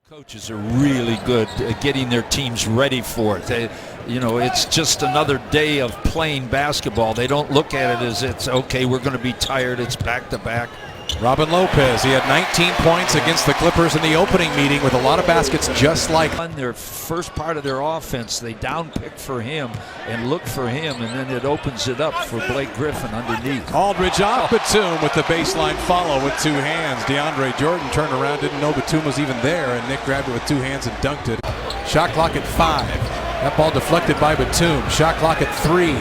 Coaches are really good at getting their teams ready for it. It's just another day of playing basketball. They don't look at it as it's okay, we're going to be tired, it's back to back. Robin Lopez, he had 19 points against the Clippers in the opening meeting with a lot of baskets just like. On their first part of their offense, they down pick for him and look for him, and then it opens it up for Blake Griffin underneath. Aldridge off Batum with the baseline follow with two hands. DeAndre Jordan turned around, didn't know Batum was even there, and Nick grabbed it with two hands and dunked it. Shot clock at 5. That ball deflected by Batum. Shot clock at 3.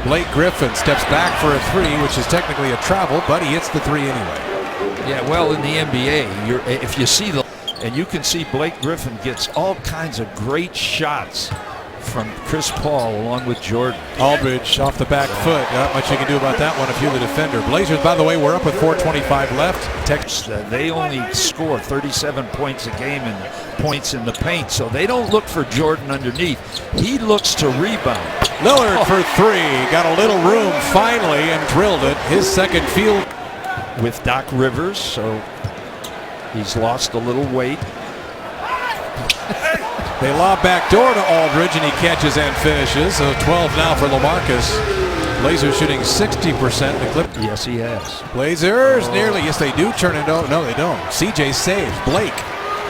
Blake Griffin steps back for a 3, which is technically a travel, but he hits the 3 anyway. Yeah, well, in the NBA, if you see and you can see Blake Griffin gets all kinds of great shots from Chris Paul along with Jordan. Aldridge off the back foot. Not much you can do about that one if you're the defender. Blazers, by the way, we're up with 4:25 left. They only score 37 points a game and points in the paint, so they don't look for Jordan underneath. He looks to rebound. Lillard for 3. Got a little room finally and drilled it. His second field. With Doc Rivers, so he's lost a little weight. They lob back door to Aldridge, and he catches and finishes. So 12 now for LaMarcus. Blazers shooting 60%. The clip. Yes, he has. Blazers nearly. Yes, they do turn it over. No, they don't. CJ saves. Blake.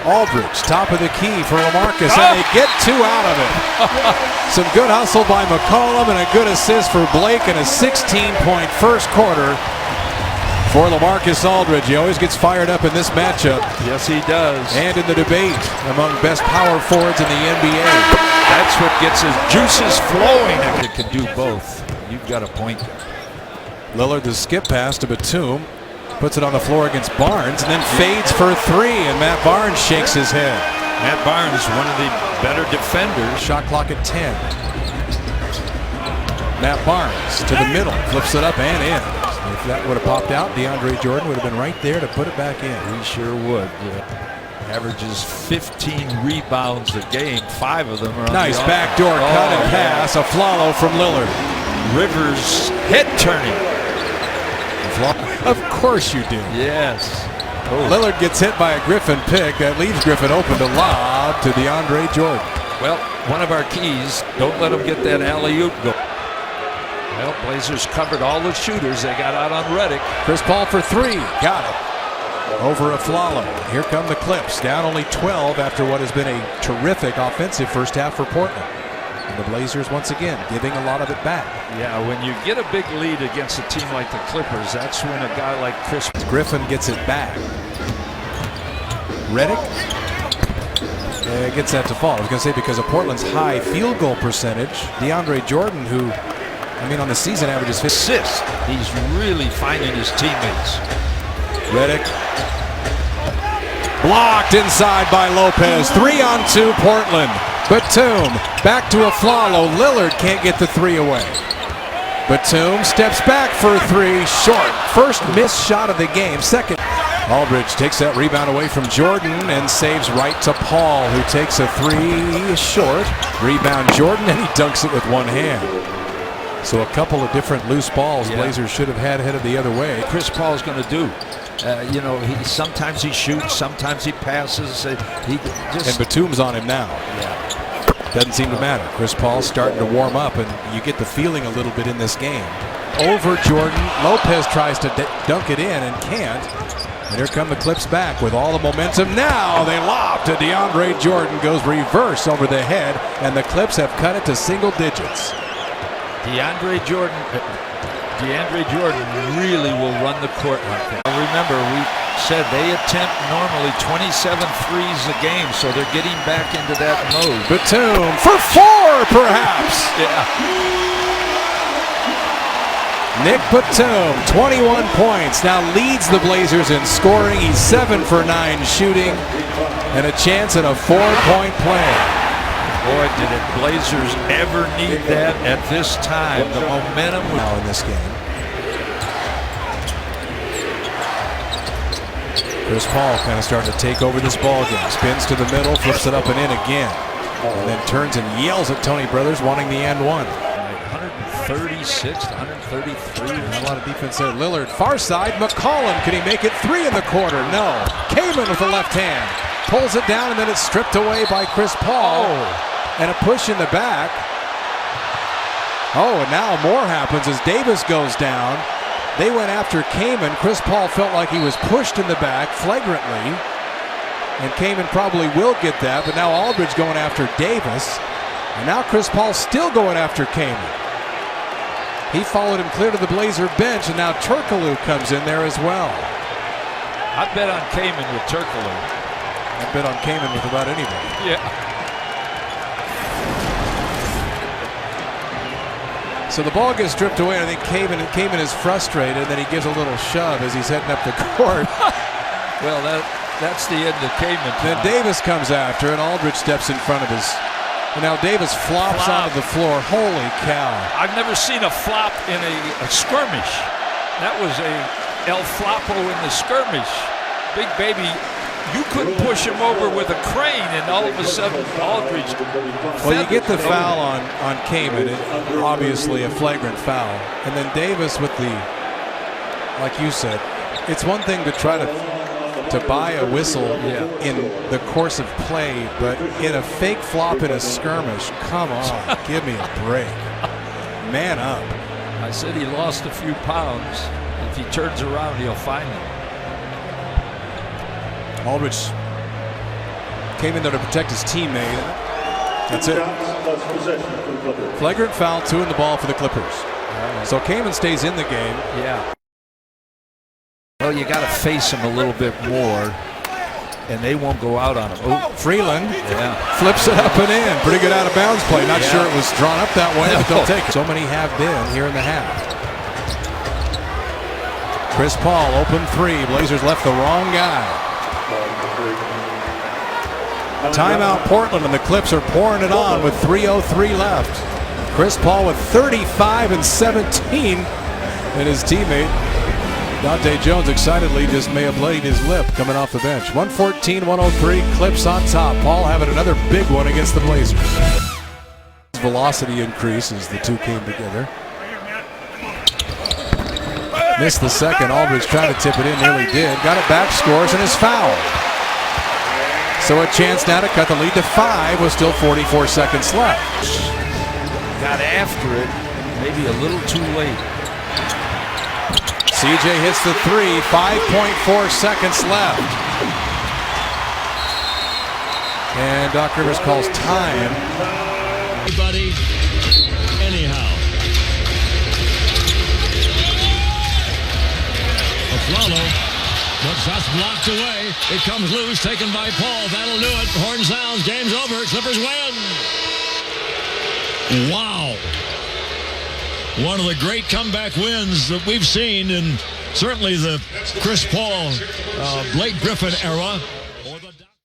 Aldridge, top of the key for LaMarcus, and they get 2 out of it. Some good hustle by McCollum and a good assist for Blake in a 16-point first quarter. For LaMarcus Aldridge, he always gets fired up in this matchup. Yes, he does. And in the debate among best power forwards in the NBA. That's what gets his juices flowing. It can do both. You've got a point there. Lillard, the skip pass to Batum, puts it on the floor against Barnes, and then fades for 3, and Matt Barnes shakes his head. Matt Barnes, one of the better defenders. Shot clock at 10. Matt Barnes to the middle, flips it up and in. If that would have popped out, DeAndre Jordan would have been right there to put it back in. He sure would. Yeah. Averages 15 rebounds a game. 5 of them are on nice the backdoor cut and pass. A Flalo from Lillard. Rivers head turning. Of course you do. Yes. Oh. Lillard gets hit by a Griffin pick. That leaves Griffin open to lob to DeAndre Jordan. Well, one of our keys, don't let him get that alley-oop go. Well, Blazers covered all the shooters. They got out on Redick. Chris Paul for 3. Got it. Over Flalo. Here come the Clips. Down only 12 after what has been a terrific offensive first half for Portland. And the Blazers, once again, giving a lot of it back. Yeah, when you get a big lead against a team like the Clippers, that's when a guy like Chris Griffin gets it back. Redick gets that to fall. I was going to say because of Portland's high field goal percentage, DeAndre Jordan, who on the season averages 5 assists. He's really finding his teammates. Redick. Blocked inside by Lopez. 3-on-2 Portland. Batum back to Flalo. Lillard can't get the 3 away. Batum steps back for 3. Short. First missed shot of the game. Second. Aldridge takes that rebound away from Jordan and saves right to Paul, who takes a 3 short. Rebound Jordan, and he dunks it with one hand. So a couple of different loose balls Blazers should have had headed the other way. Chris Paul's going to do. Sometimes he shoots, sometimes he passes. And Batum's on him now. Yeah. Doesn't seem to matter. Chris Paul's starting to warm up, and you get the feeling a little bit in this game. Over Jordan. Lopez tries to dunk it in and can't. And here come the Clips back with all the momentum. Now they lob to DeAndre Jordan. Goes reverse over the head, and the Clips have cut it to single digits. DeAndre Jordan really will run the court like that. Remember, we said they attempt normally 27 threes a game, so they're getting back into that mode. Batum for 4, perhaps. Yeah. Nick Batum, 21 points, now leads the Blazers in scoring. He's 7 for 9 shooting, and a chance at a 4-point play. Boy, did it Blazers ever need that at this time. The momentum now in this game. Chris Paul kind of starting to take over this ball game. Spins to the middle, flips it up and in again. And then turns and yells at Tony Brothers, wanting the and one. 136 to 133. A lot of defense there. Lillard, far side. McCollum, can he make it 3 in the quarter? No. Kaman with the left hand. pulls it down, and then it's stripped away by Chris Paul. And a push in the back. Oh, and now more happens as Davis goes down. They went after Kaman. Chris Paul felt like he was pushed in the back flagrantly. And Kaman probably will get that, but now Aldridge going after Davis. And now Chris Paul still going after Kaman. He followed him clear to the Blazer bench, and now Turkoglu comes in there as well. I bet on Kaman with Turkoglu. I bet on Kaman with about anybody. Yeah. So the ball gets stripped away, and I think Kaman is frustrated, and then he gives a little shove as he's heading up the court. Well, that's the end of Kaman. Then Davis comes after, and Aldridge steps in front of his. And now Davis flops onto the floor. Holy cow. I've never seen a flop in a skirmish. That was a El Flapo in the skirmish. Big baby, you couldn't push him over with a crane, and all of a sudden Aldridge. Well, you get the foul on Kaman, obviously a flagrant foul. And then Davis with the, like you said, it's one thing to try to buy a whistle in the course of play, but in a fake flop in a skirmish, come on, give me a break. Man up. I said he lost a few pounds. If he turns around, he'll find them. Aldridge came in there to protect his teammate. That's it. Flagrant foul, 2 in the ball for the Clippers. So Kaman stays in the game. Yeah. Well, you got to face him a little bit more, and they won't go out on him. Oh, Freeland flips it up and in. Pretty good out of bounds play. Not sure it was drawn up that way, but they'll take it. So many have been here in the half. Chris Paul, open 3. Blazers left the wrong guy. Timeout Portland, and the Clips are pouring it on with 3:03 left. Chris Paul with 35 and 17, and his teammate Dante Jones excitedly just may have bloodied his lip coming off the bench. 114-103, Clips on top. Paul having another big one against the Blazers. Velocity increase as the two came together. Missed the second. Aldridge tried to tip it in, nearly did. Got it back, scores, and is fouled. So a chance now to cut the lead to 5 with still 44 seconds left. Got after it, maybe a little too late. CJ hits the 3, 5.4 seconds left. And Doc Rivers calls time. Everybody, anyhow. Aflalo, but shot's blocked away. It comes loose, taken by Paul. That'll do it. Horn sounds, game's over. Clippers win. Wow. One of the great comeback wins that we've seen in certainly the Chris Paul, Blake Griffin era.